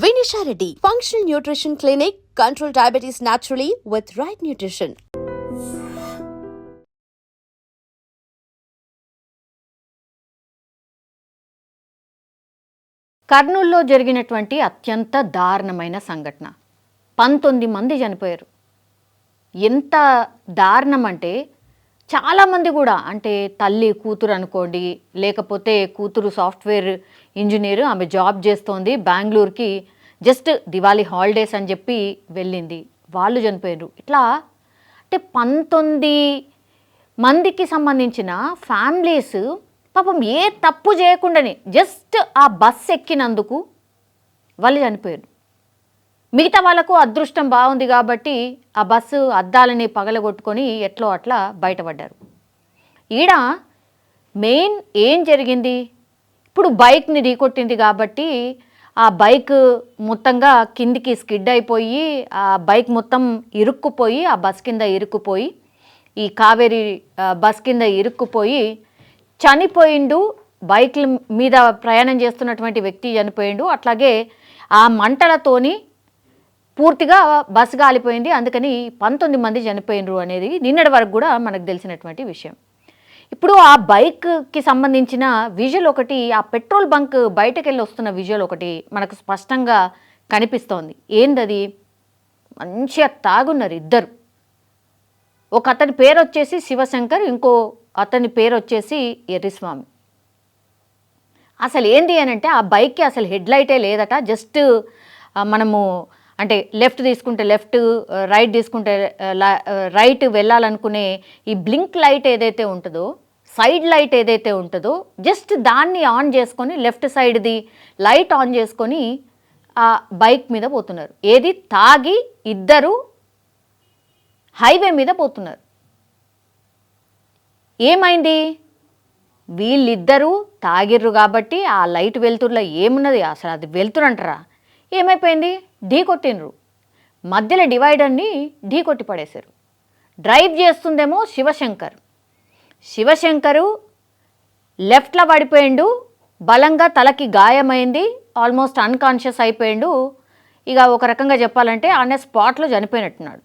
Vinisha Reddy, Functional Nutrition Clinic, control diabetes naturally with right nutrition. కర్నూలులో జరిగినటువంటి అత్యంత దారుణమైన సంఘటన. 19 మంది చనిపోయారు. ఎంత దారుణం అంటే చాలామంది కూడా, అంటే తల్లి కూతురు అనుకోండి, లేకపోతే కూతురు సాఫ్ట్వేర్ ఇంజనీర్, ఆమె జాబ్ చేస్తోంది బెంగళూరుకి, జస్ట్ దివాళీ హాలిడేస్ అని చెప్పి వెళ్ళింది, వాళ్ళు చనిపోయారు. ఇట్లా అంటే 19 మందికి సంబంధించిన ఫ్యామిలీస్ పాపం ఏ తప్పు చేయకుండానే జస్ట్ ఆ బస్ ఎక్కినందుకు వాళ్ళు చనిపోయారు. మిగతా వాళ్ళకు అదృష్టం బాగుంది కాబట్టి ఆ బస్సు అద్దాలని పగలగొట్టుకొని ఎట్లో అట్లా బయటపడ్డారు. ఈడ మెయిన్ ఏం జరిగింది, ఇప్పుడు బైక్ని ఢీకొట్టింది కాబట్టి ఆ బైక్ మొత్తంగా కిందికి స్కిడ్ అయిపోయి ఆ బైక్ మొత్తం ఇరుక్కుపోయి ఆ బస్ కింద ఇరుక్కుపోయి ఈ కావేరీ బస్ కింద ఇరుక్కుపోయి చనిపోయిండు. బైక్ల మీద ప్రయాణం చేస్తున్నటువంటి వ్యక్తి చనిపోయిండు. అట్లాగే ఆ మంటలతోని పూర్తిగా బస్సు కాలిపోయింది. అందుకని 19 మంది చనిపోయినరు అనేది నిన్నటి వరకు కూడా మనకు తెలిసినటువంటి విషయం. ఇప్పుడు ఆ బైక్కి సంబంధించిన విజువల్ ఒకటి, ఆ పెట్రోల్ బంక్ బయటకు వెళ్ళి వస్తున్న విజువల్ ఒకటి మనకు స్పష్టంగా కనిపిస్తోంది. ఏందది, మంచిగా తాగున్నారు ఇద్దరు. ఒక అతని పేరు వచ్చేసి శివశంకర్, ఇంకో అతని పేరు వచ్చేసి ఎర్రిస్వామి. అసలు ఏంది అని అంటే ఆ బైక్కి అసలు హెడ్ లైటే లేదట. జస్ట్ మనము అంటే లెఫ్ట్ తీసుకుంటే లెఫ్ట్, రైట్ తీసుకుంటే రైట్ వెళ్ళాలనుకునే ఈ బ్లింక్ లైట్ ఏదైతే ఉంటుందో, సైడ్ లైట్ ఏదైతే ఉంటుందో, జస్ట్ దాన్ని ఆన్ చేసుకొని లెఫ్ట్ సైడ్ది లైట్ ఆన్ చేసుకొని ఆ బైక్ మీద పోతున్నారు. ఏది తాగి ఇద్దరు హైవే మీద పోతున్నారు. ఏమైంది, వీళ్ళిద్దరూ తాగిర్రు కాబట్టి ఆ లైట్ వెలుతురులో ఏమున్నది, అసలు అది వెలుతురు అంటారా, ఏమైపోయింది, ఢీ కొట్టినరు. మధ్యలో డివైడర్ని ఢీ కొట్టి పడేశారు. డ్రైవ్ చేస్తుందేమో శివశంకరు లెఫ్ట్లో పడిపోయిండు, బలంగా తలకి గాయమైంది, ఆల్మోస్ట్ అన్కాన్షియస్ అయిపోయిండు. ఇక ఒక రకంగా చెప్పాలంటే ఆయన స్పాట్లో చనిపోయినట్టున్నాడు.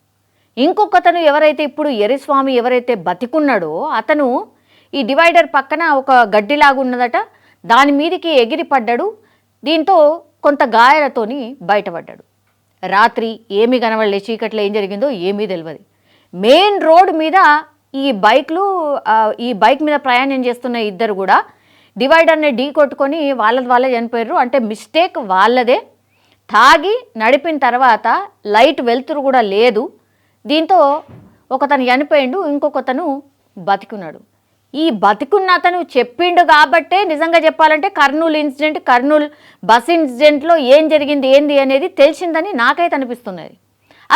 ఇంకొకతను ఎవరైతే ఇప్పుడు ఎర్రిస్వామి ఎవరైతే బతికున్నాడో అతను ఈ డివైడర్ పక్కన ఒక గడ్డిలాగా ఉన్నదట, దాని మీదకి ఎగిరి పడ్డాడు. దీంతో కొంత గాయాలతోని బయటపడ్డాడు. రాత్రి ఏమీ కనబడలే, చీకట్లో ఏం జరిగిందో ఏమీ తెలియదు. మెయిన్ రోడ్ మీద ఈ బైక్ మీద ప్రయాణం చేస్తున్న ఇద్దరు కూడా డివైడర్ని ఢీ కొట్టుకొని వాళ్ళే చనిపోయారు. అంటే మిస్టేక్ వాళ్ళదే. తాగి నడిపిన తర్వాత లైట్ వెలుతురు కూడా లేదు. దీంతో ఒకతను చనిపోయిండు, ఇంకొకతను బతికున్నాడు. ఈ బతికున్న అతను చెప్పిండు కాబట్టే నిజంగా చెప్పాలంటే కర్నూలు బస్ ఇన్సిడెంట్లో ఏం జరిగింది ఏంది అనేది తెలిసిందని నాకైతే అనిపిస్తున్నది.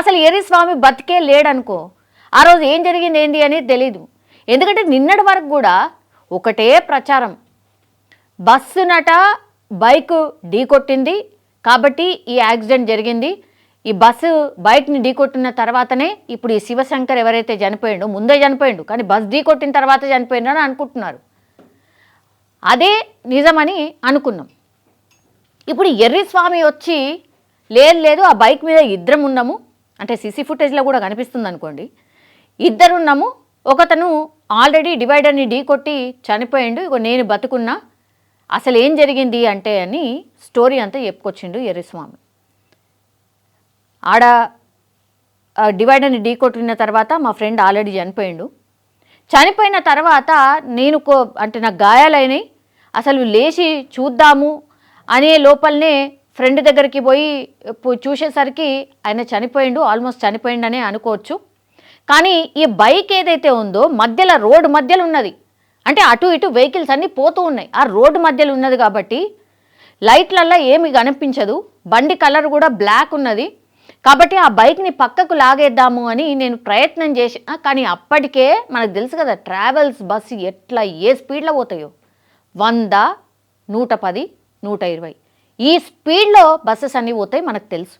అసలు ఎర్రిస్వామి బతికే లేడనుకో, ఆ రోజు ఏం జరిగింది ఏంది అనేది తెలీదు. ఎందుకంటే నిన్నటి వరకు కూడా ఒకటే ప్రచారం, బస్సునట బైక్ ఢీకొట్టింది కాబట్టి ఈ యాక్సిడెంట్ జరిగింది, ఈ బస్సు బైక్ని ఢీకొట్టిన తర్వాతనే ఇప్పుడు ఈ శివశంకర్ ఎవరైతే చనిపోయిండో, ముందే చనిపోయిండు కానీ బస్ ఢీకొట్టిన తర్వాత చనిపోయిండు అని అనుకుంటున్నారు. అదే నిజమని అనుకున్నాం. ఇప్పుడు ఎర్రిస్వామి వచ్చి లేదు ఆ బైక్ మీద ఇద్దరం ఉన్నాము, అంటే సీసీ ఫుటేజ్లో కూడా కనిపిస్తుంది అనుకోండి, ఇద్దరు ఉన్నాము, ఒకతను ఆల్రెడీ డివైడర్ని ఢీకొట్టి చనిపోయిండు, ఇగో నేను బతుకున్నా, అసలు ఏం జరిగింది అంటే అని స్టోరీ అంతా చెప్పుకొచ్చిండు ఎర్రిస్వామి. ఆడ డివైడర్ని ఢీకొట్టిన తర్వాత మా ఫ్రెండ్ ఆల్రెడీ చనిపోయిన తర్వాత నేను అంటే నాకు గాయాలైనాయి, అసలు లేచి చూద్దాము అనే లోపలనే ఫ్రెండ్ దగ్గరికి పోయి చూసేసరికి ఆయన చనిపోయిండు, ఆల్మోస్ట్ చనిపోయిండనే అనుకోవచ్చు. కానీ ఈ బైక్ ఏదైతే ఉందో మధ్యలో రోడ్డు మధ్యలో ఉన్నది, అంటే అటు ఇటు వెహికల్స్ అన్నీ పోతూ ఉన్నాయి, ఆ రోడ్డు మధ్యలో ఉన్నది కాబట్టి లైట్లల్లో ఏమి కనిపించదు, బండి కలర్ కూడా బ్లాక్ ఉన్నది కాబట్టి ఆ బైక్ని పక్కకు లాగేద్దాము అని నేను ప్రయత్నం చేసిన. కానీ అప్పటికే మనకు తెలుసు కదా ట్రావెల్స్ బస్సు ఎట్లా ఏ స్పీడ్లో పోతాయో, 100, 110, 120 ఈ స్పీడ్లో బస్సెస్ అన్నీ పోతాయి మనకు తెలుసు.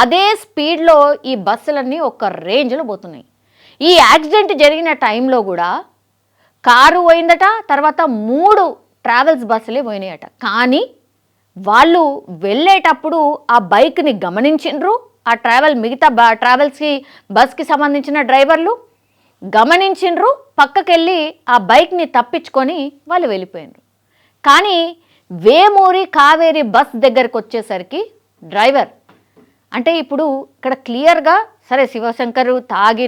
అదే స్పీడ్లో ఈ బస్సులన్నీ ఒక రేంజ్లో పోతున్నాయి. ఈ యాక్సిడెంట్ జరిగిన టైంలో కూడా కారు పోయిందట, తర్వాత 3 ట్రావెల్స్ బస్సులే పోయినాయట. కానీ వాళ్ళు వెళ్ళేటప్పుడు ఆ బైక్ని గమనించిండ్రు, ఆ మిగతా ట్రావెల్స్కి బస్కి సంబంధించిన డ్రైవర్లు గమనించిండ్రు, పక్కకెళ్ళి ఆ బైక్ని తప్పించుకొని వాళ్ళు వెళ్ళిపోయినరు. కానీ వేమూరి కావేరి బస్ దగ్గరకు వచ్చేసరికి డ్రైవర్ అంటే ఇప్పుడు ఇక్కడ క్లియర్గా సరే శివశంకర్ తాగి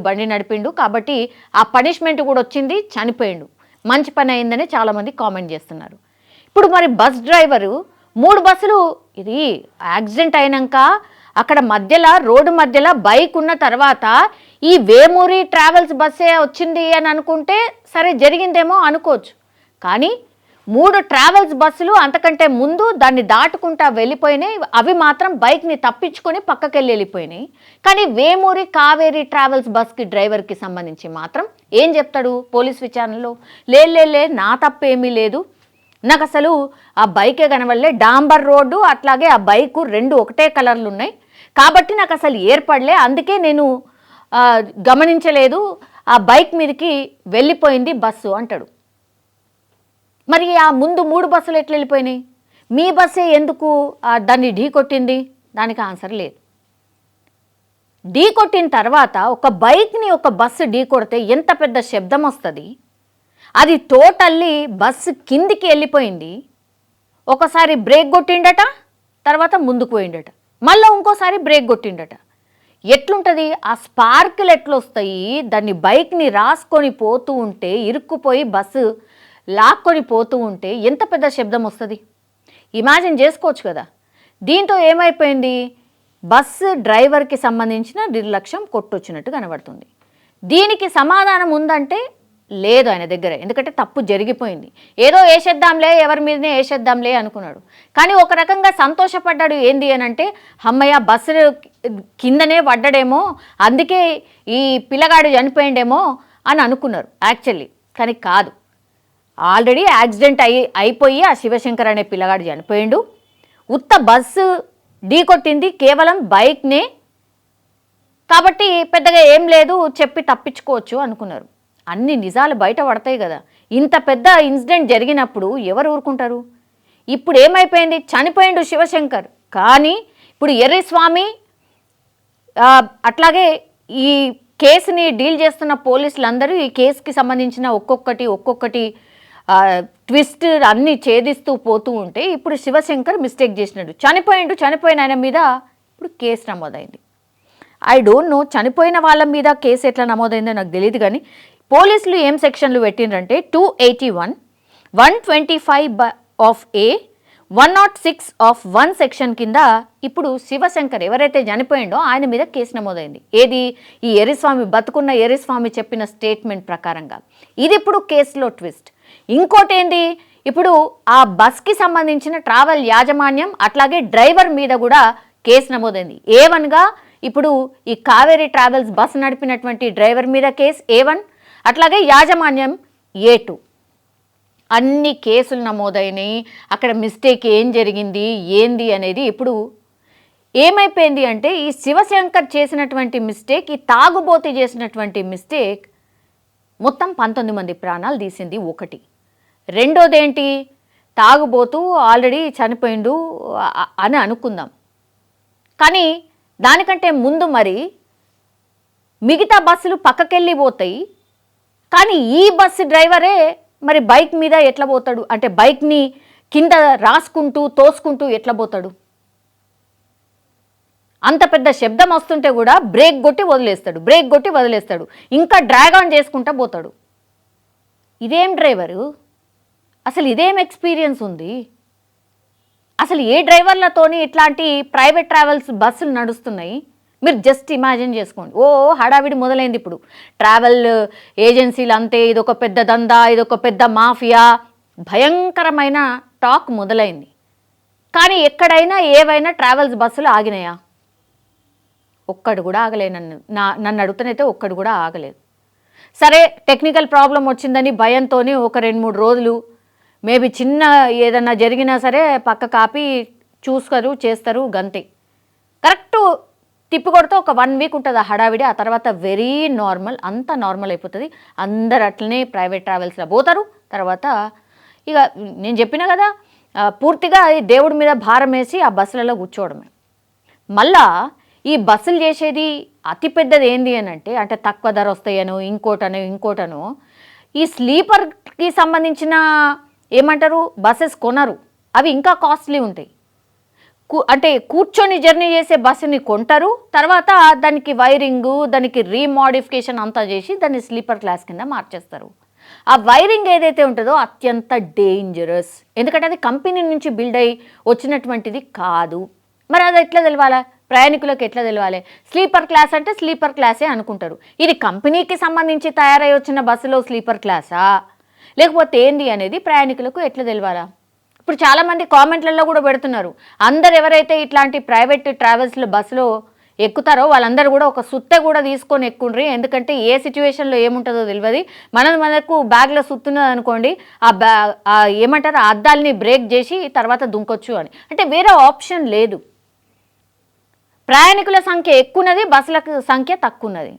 బండి నడిపిండు కాబట్టి ఆ పనిష్మెంట్ కూడా వచ్చింది, చనిపోయిండు, మంచి పని అయిందని చాలామంది కామెంట్ చేస్తున్నారు. ఇప్పుడు మరి బస్ డ్రైవరు 3 బస్సులు ఇది యాక్సిడెంట్ అయినాక అక్కడ మధ్యలో రోడ్డు మధ్యలో బైక్ ఉన్న తర్వాత ఈ వేమూరి ట్రావెల్స్ బస్సే వచ్చింది అని అనుకుంటే సరే జరిగిందేమో అనుకోవచ్చు. కానీ 3 ట్రావెల్స్ బస్సులు అంతకంటే ముందు దాన్ని దాటుకుంటా వెళ్ళిపోయినాయి. అవి మాత్రం బైక్ని తప్పించుకొని పక్కకెళ్ళి వెళ్ళిపోయినాయి. కానీ వేమూరి కావేరి ట్రావెల్స్ బస్కి డ్రైవర్కి సంబంధించి మాత్రం ఏం చెప్తాడు పోలీస్ విచారణలో? లే నా తప్పేమీ లేదు, నాకు అసలు ఆ బైకే కనవల్లే, డాంబర్ రోడ్డు అట్లాగే ఆ బైకు 2 ఒకటే కలర్లు ఉన్నాయి కాబట్టి నాకు అసలు ఏర్పడలే, అందుకే నేను గమనించలేదు, ఆ బైక్ మీదకి వెళ్ళిపోయింది బస్సు అంటాడు. మరి ఆ ముందు 3 బస్సులు ఎట్లా వెళ్ళిపోయినాయి? మీ బస్సే ఎందుకు దాన్ని ఢీ కొట్టింది? దానికి ఆన్సర్ లేదు. ఢీ కొట్టిన తర్వాత ఒక బైక్ని ఒక బస్సు ఢీ కొడితే ఎంత పెద్ద శబ్దం వస్తుంది. అది టోటల్లీ బస్సు కిందికి వెళ్ళిపోయింది. ఒకసారి బ్రేక్ కొట్టిండట, తర్వాత ముందుకు పోయిండట, మళ్ళీ ఇంకోసారి బ్రేక్ కొట్టిండట. ఎట్లుంటుంది ఆ స్పార్కులు ఎట్లొస్తాయి? దాన్ని బైక్ని రాసుకొని పోతూ ఉంటే ఇరుక్కుపోయి బస్సు లాక్కొని పోతూ ఉంటే ఎంత పెద్ద శబ్దం వస్తుంది ఇమాజిన్ చేసుకోవచ్చు కదా. దీంతో ఏమైపోయింది, బస్సు డ్రైవర్కి సంబంధించిన నిర్లక్ష్యం కొట్టొచ్చినట్టు కనబడుతుంది. దీనికి సమాధానం ఉందంటే లేదు ఆయన దగ్గర, ఎందుకంటే తప్పు జరిగిపోయింది. ఏదో వేసేద్దాంలే, ఎవరి మీదనే వేసేద్దాంలే అనుకున్నాడు. కానీ ఒక రకంగా సంతోషపడ్డాడు. ఏంది అని అంటే అమ్మయ్య బస్సు కిందనే పడ్డాడేమో, అందుకే ఈ పిల్లగాడు చనిపోయిండేమో అని అనుకున్నారు యాక్చువల్లీ. కానీ కాదు, ఆల్రెడీ యాక్సిడెంట్ అయిపోయి ఆ శివశంకర్ అనే పిల్లగాడు చనిపోయిండు. ఉత్త బస్సు ఢీ కొట్టింది కేవలం బైక్నే కాబట్టి పెద్దగా ఏం లేదు, చెప్పి తప్పించుకోవచ్చు అనుకున్నారు. అన్ని నిజాలు బయట పడతాయి కదా. ఇంత పెద్ద ఇన్సిడెంట్ జరిగినప్పుడు ఎవరు ఊరుకుంటారు? ఇప్పుడు ఏమైపోయింది, చనిపోయిండు శివశంకర్. కానీ ఇప్పుడు ఎర్రిస్వామి అట్లాగే ఈ కేసుని డీల్ చేస్తున్న పోలీసులందరూ ఈ కేసుకి సంబంధించిన ఒక్కొక్కటి ట్విస్ట్ అన్నీ ఛేదిస్తూ పోతూ ఉంటే ఇప్పుడు శివశంకర్ మిస్టేక్ చేసినాడు, చనిపోయిన ఆయన మీద ఇప్పుడు కేసు నమోదైంది. ఐ డోంట్ నో చనిపోయిన వాళ్ళ మీద కేసు ఎట్లా నమోదైందో నాకు తెలియదు. కానీ పోలీసులు ఏం సెక్షన్లు పెట్టిండ్రంటే 281, 125 ఆఫ్ A, 106 ఆఫ్ 1 సెక్షన్ కింద ఇప్పుడు శివశంకర్ ఎవరైతే చనిపోయిండో ఆయన మీద కేసు నమోదైంది. ఏది ఈ ఎర్రిస్వామి బతుకున్న ఎర్రిస్వామి చెప్పిన స్టేట్మెంట్ ప్రకారంగా. ఇది ఇప్పుడు కేసులో ట్విస్ట్. ఇంకోటి ఏంది, ఇప్పుడు ఆ బస్కి సంబంధించిన ట్రావెల్ యాజమాన్యం అట్లాగే డ్రైవర్ మీద కూడా కేసు నమోదైంది. A1గా ఇప్పుడు ఈ కావేరీ ట్రావెల్స్ బస్ నడిపినటువంటి డ్రైవర్ మీద కేసు A1, అట్లాగే యాజమాన్యం A2. అన్ని కేసులు నమోదైనాయి. అక్కడ మిస్టేక్ ఏం జరిగింది ఏంది అనేది ఇప్పుడు ఏమైపోయింది అంటే ఈ శివశంకర్ చేసినటువంటి మిస్టేక్, ఈ తాగుబోతి చేసినటువంటి మిస్టేక్ మొత్తం 19 మంది ప్రాణాలు తీసింది ఒకటి. రెండోదేంటి, తాగుబోతూ ఆల్రెడీ చనిపోయిండు అని అనుకుందాం. కానీ దానికంటే ముందు మరి మిగతా బస్సులు పక్కకెళ్ళి పోతాయి. కానీ ఈ బస్సు డ్రైవరే మరి బైక్ మీద ఎట్లా పోతాడు? అంటే బైక్ని కింద రాసుకుంటూ తోసుకుంటూ ఎట్లా పోతాడు? అంత పెద్ద శబ్దం వస్తుంటే కూడా బ్రేక్ కొట్టి వదిలేస్తాడు, ఇంకా డ్రాగ్ ఆన్ చేసుకుంటూ పోతాడు. ఇదేం డ్రైవరు? అసలు ఇదేం ఎక్స్పీరియన్స్ ఉంది? అసలు ఏ డ్రైవర్లతోని ఇట్లాంటి ప్రైవేట్ ట్రావెల్స్ బస్సులు నడుస్తున్నాయి? మీరు జస్ట్ ఇమాజిన్ చేసుకోండి. హడావిడి మొదలైంది ఇప్పుడు. ట్రావెల్ ఏజెన్సీలు అంతే, ఇదొక పెద్ద దందా, ఇదొక పెద్ద మాఫియా, భయంకరమైన టాక్ మొదలైంది. కానీ ఎక్కడైనా ఏవైనా ట్రావెల్స్ బస్సులు ఆగినాయా? ఒక్కడు కూడా ఆగలేదు. నన్ను అడుగుతానైతే ఒక్కడు కూడా ఆగలేదు. సరే టెక్నికల్ ప్రాబ్లం వచ్చిందని భయంతో ఒక 2-3 రోజులు మేబీ చిన్న ఏదన్నా జరిగినా సరే పక్క కాపీ చేస్తారు గంతే. కరెక్టు తిప్పి కొడితే ఒక 1 వీక్ ఉంటుంది ఆ హడావిడి. ఆ తర్వాత వెరీ నార్మల్, అంతా నార్మల్ అయిపోతుంది. అందరు అట్లనే ప్రైవేట్ ట్రావెల్స్లో పోతారు. తర్వాత ఇక నేను చెప్పిన కదా, పూర్తిగా అది దేవుడి మీద భారం వేసి ఆ బస్సులలో కూర్చోవడమే. మళ్ళా ఈ బస్సులు చేసేది అతి పెద్దది ఏంది అని అంటే తక్కువ ధర వస్తాయనో ఇంకోటనో ఈ స్లీపర్కి సంబంధించిన ఏమంటారు బస్సెస్ కొనరు, అవి ఇంకా కాస్ట్లీ ఉంటాయి. అంటే కూర్చొని జర్నీ చేసే బస్సుని కొంటారు, తర్వాత దానికి వైరింగు, దానికి రీమోడిఫికేషన్ అంతా చేసి దాన్ని స్లీపర్ క్లాస్ కింద మార్చేస్తారు. ఆ వైరింగ్ ఏదైతే ఉంటుందో అత్యంత డేంజరస్, ఎందుకంటే అది కంపెనీ నుంచి బిల్డ్ అయ్యి వచ్చినటువంటిది కాదు. మరి అది ఎట్లా తెలవాలా, ప్రయాణికులకు ఎట్లా తెలవాలి? స్లీపర్ క్లాస్ అంటే స్లీపర్ క్లాసే అనుకుంటారు. ఇది కంపెనీకి సంబంధించి తయారై వచ్చిన బస్సులో స్లీపర్ క్లాసా లేకపోతే ఏంది అనేది ప్రయాణికులకు ఎట్లా తెలవాలా? ఇప్పుడు చాలామంది కామెంట్లలో కూడా పెడుతున్నారు, అందరు ఎవరైతే ఇట్లాంటి ప్రైవేట్ ట్రావెల్స్లో బస్సులో ఎక్కుతారో వాళ్ళందరూ కూడా ఒక సుత్తె కూడా తీసుకొని ఎక్కుండ్రి, ఎందుకంటే ఏ సిచ్యువేషన్లో ఏముంటుందో తెలియదు. మనకు బ్యాగ్లో సుత్తున్నది అనుకోండి, ఏమంటారు ఆ అద్దాలని బ్రేక్ చేసి తర్వాత దుంకొచ్చు అని. అంటే వేరే ఆప్షన్ లేదు. ప్రయాణికుల సంఖ్య ఎక్కున్నది, బస్సుల సంఖ్య తక్కువన్నది.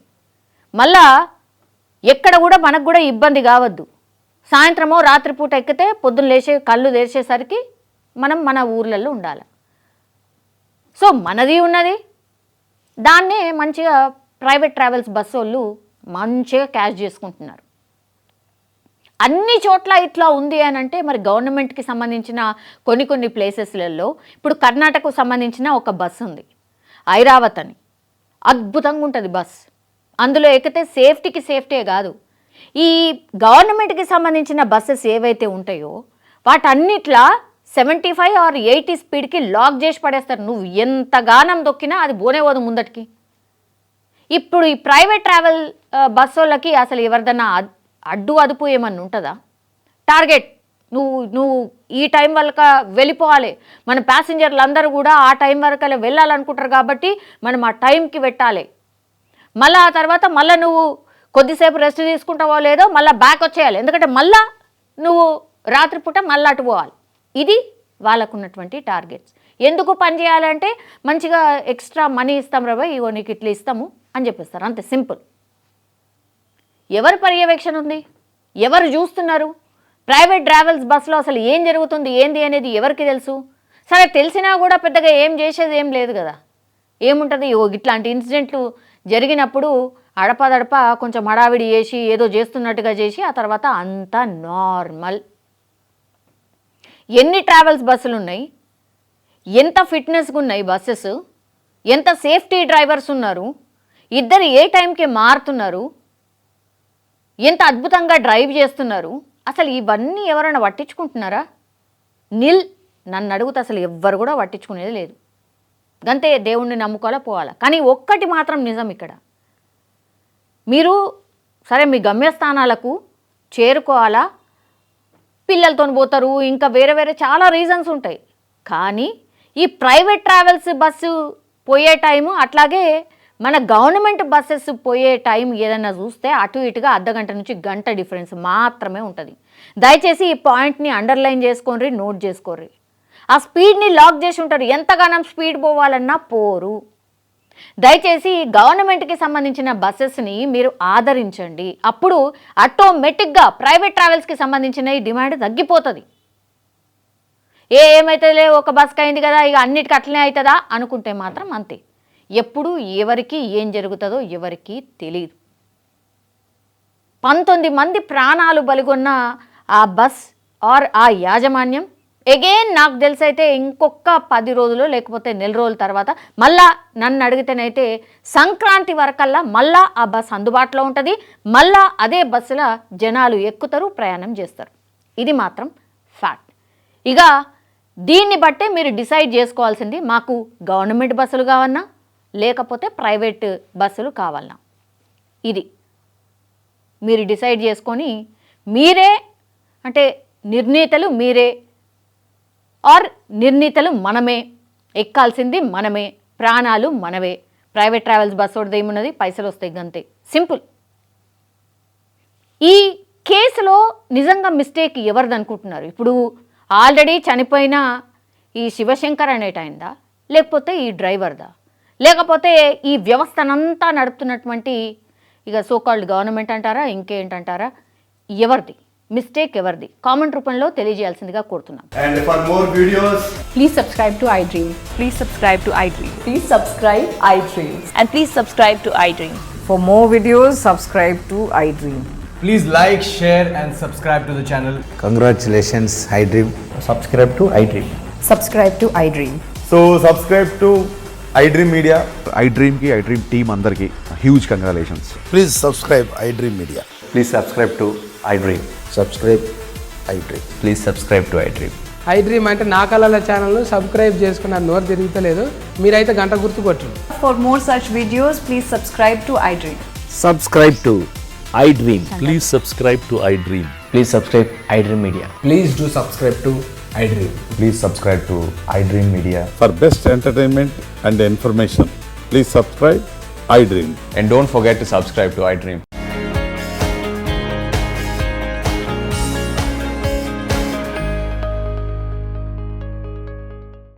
మళ్ళా ఎక్కడ కూడా మనకు కూడా ఇబ్బంది కావద్దు. సాయంత్రమో రాత్రిపూట ఎక్కితే పొద్దున్న లేచే కళ్ళు తెరిచేసరికి మనం మన ఊర్లలో ఉండాలి. సో మనది ఉన్నది, దాన్నే మంచిగా ప్రైవేట్ ట్రావెల్స్ బస్సు వాళ్ళు మంచిగా క్యాష్ చేసుకుంటున్నారు. అన్ని చోట్ల ఇట్లా ఉంది అని అంటే మరి గవర్నమెంట్కి సంబంధించిన కొన్ని ప్లేసెస్లలో, ఇప్పుడు కర్ణాటకకు సంబంధించిన ఒక బస్సు ఉంది ఐరావత్ అని, అద్భుతంగా ఉంటుంది బస్. అందులో ఎక్కితే సేఫ్టీయే కాదు, ఈ గవర్నమెంట్కి సంబంధించిన బస్సెస్ ఏవైతే ఉంటాయో వాటన్నిట్లా 75 or 80 స్పీడ్కి లాక్ చేసి పడేస్తారు. నువ్వు ఎంతగానం దొక్కినా అది పోదు ముందటికి. ఇప్పుడు ఈ ప్రైవేట్ ట్రావెల్ బస్ వాళ్ళకి అసలు ఎవరిదన్నా అదుపు ఏమన్నా ఉంటుందా? టార్గెట్ నువ్వు ఈ టైం వరకు వెళ్ళిపోవాలి, మన ప్యాసింజర్లు అందరూ కూడా ఆ టైం వరకు వెళ్ళాలనుకుంటారు కాబట్టి మనం ఆ టైంకి పెట్టాలి. మళ్ళీ ఆ తర్వాత మళ్ళీ నువ్వు కొద్దిసేపు రెస్ట్ తీసుకుంటావో లేదో మళ్ళీ బ్యాక్ వచ్చేయాలి, ఎందుకంటే మళ్ళీ నువ్వు రాత్రిపూట మళ్ళీ అటు పోవాలి. ఇది వాళ్ళకున్నటువంటి టార్గెట్స్. ఎందుకు పని చేయాలంటే మంచిగా ఎక్స్ట్రా మనీ ఇస్తాం రా బాయ్, ఇగో నీకు ఇట్లా ఇస్తాము అని చెప్పిస్తారు, అంతే సింపుల్. ఎవరి పర్యవేక్షణ ఉంది, ఎవరు చూస్తున్నారు? ప్రైవేట్ ట్రావెల్స్ బస్సులో అసలు ఏం జరుగుతుంది ఏంది అనేది ఎవరికి తెలుసు? సరే తెలిసినా కూడా పెద్దగా ఏం చేసేది ఏం లేదు కదా. ఏముంటుంది, ఇట్లాంటి ఇన్సిడెంట్లు జరిగినప్పుడు అడపదడప కొంచెం హడావిడి చేసి ఏదో చేస్తున్నట్టుగా చేసి ఆ తర్వాత అంతా నార్మల్. ఎన్ని ట్రావెల్స్ బస్సులు ఉన్నాయి, ఎంత ఫిట్నెస్గా ఉన్నాయి బస్సెస్, ఎంత సేఫ్టీ డ్రైవర్స్ ఉన్నారు, ఇద్దరు ఏ టైంకి మారుతున్నారు, ఎంత అద్భుతంగా డ్రైవ్ చేస్తున్నారు, అసలు ఇవన్నీ ఎవరైనా పట్టించుకుంటున్నారా? నన్ను అడుగుతా అసలు ఎవ్వరు కూడా పట్టించుకునేది లేదు. గంతే, దేవుణ్ణి నమ్ముకోవాలా పోవాలా. కానీ ఒక్కటి మాత్రం నిజం, ఇక్కడ మీరు సరే మీ గమ్యస్థానాలకు చేరుకోవాలా, పిల్లలతో పోతారు, ఇంకా వేరే చాలా రీజన్స్ ఉంటాయి. కానీ ఈ ప్రైవేట్ ట్రావెల్స్ బస్సు పోయే టైము, అట్లాగే మన గవర్నమెంట్ బస్సెస్ పోయే టైం ఏదైనా చూస్తే అటు ఇటుగా అర్ధగంట నుంచి గంట డిఫరెన్స్ మాత్రమే ఉంటుంది. దయచేసి ఈ పాయింట్ని అండర్లైన్ చేసుకోండి, నోట్ చేసుకోర్రి. ఆ స్పీడ్ని లాక్ చేసి ఉంటారు, ఎంతగానో స్పీడ్ పోవాలన్నా పోరు. దయచేసి గవర్నమెంట్కి సంబంధించిన బస్సెస్ని మీరు ఆదరించండి, అప్పుడు ఆటోమేటిక్గా ప్రైవేట్ ట్రావెల్స్కి సంబంధించిన ఈ డిమాండ్ తగ్గిపోతుంది. ఏమైతే ఒక బస్కి అయింది కదా ఇక అన్నిటికీ అట్లనే అవుతుందా అనుకుంటే మాత్రం అంతే. ఎప్పుడు ఎవరికి ఏం జరుగుతుందో ఎవరికి తెలియదు. 19 మంది ప్రాణాలు బలిగొన్న ఆ బస్ ఆర్ ఆ యాజమాన్యం అగైన్ నాకు తెలిసైతే ఇంకొక 10 రోజులు లేకపోతే నెల రోజుల తర్వాత మళ్ళా నన్ను అడిగితేనైతే సంక్రాంతి వరకల్లా మళ్ళా ఆ బస్ అందుబాటులో ఉంటుంది, మళ్ళా అదే బస్సులో జనాలు ఎక్కుతారు, ప్రయాణం చేస్తారు. ఇది మాత్రం ఫ్యాక్ట్. ఇక దీన్ని బట్టే మీరు డిసైడ్ చేసుకోవాల్సింది, మాకు గవర్నమెంట్ బస్సులు కావన్నా లేకపోతే ప్రైవేట్ బస్సులు కావాలన్నా. ఇది మీరు డిసైడ్ చేసుకొని మీరే, అంటే నిర్ణీతలు మీరే ఆర్ నిర్ణీతలు మనమే, ఎక్కాల్సింది మనమే, ప్రాణాలు మనవే. ప్రైవేట్ ట్రావెల్స్ బస్సు ఒకటి ఏమున్నది, పైసలు వస్తాయి గంతే, సింపుల్. ఈ కేసులో నిజంగా మిస్టేక్ ఎవరిది అనుకుంటున్నారు? ఇప్పుడు ఆల్రెడీ చనిపోయిన ఈ శివశంకర్ అనేటైందా, లేకపోతే ఈ డ్రైవర్దా, లేకపోతే ఈ వ్యవస్థనంతా నడుపుతున్నటువంటి ఇక సోకాల్డ్ గవర్నమెంట్ అంటారా ఇంకేంటంటారా, ఎవరిది? మిస్టేక్ ఎవరిది? కామెంట్ రూపంలో తెలియజేయాల్సిందిగా కోరుతున్నాం. And for more videos, Please subscribe to iDream. Please subscribe to iDream. Please subscribe iDream. And please subscribe to iDream. For more videos, subscribe to iDream. please like, share and subscribe to the channel. Congratulations, iDream. Subscribe to iDream. Subscribe to iDream. So subscribe to iDream Media. iDream ki iDream team andarki huge congratulations. Please subscribe iDream Media. Please subscribe to iDream. Subscribe iDream. Please subscribe to iDream. iDream అంటే నా కళల ఛానల్ను subscribe చేసుకున్న నోరు తిరుగుతలేదు, మీరైతే గంట గుర్తు కొట్టండి. For more such videos, please subscribe to iDream. Subscribe to iDream. Please subscribe to iDream. Please subscribe iDream Media. Please do subscribe to iDream. Please subscribe to iDream Media. For best entertainment and information, please subscribe iDream. And don't forget to subscribe to iDream.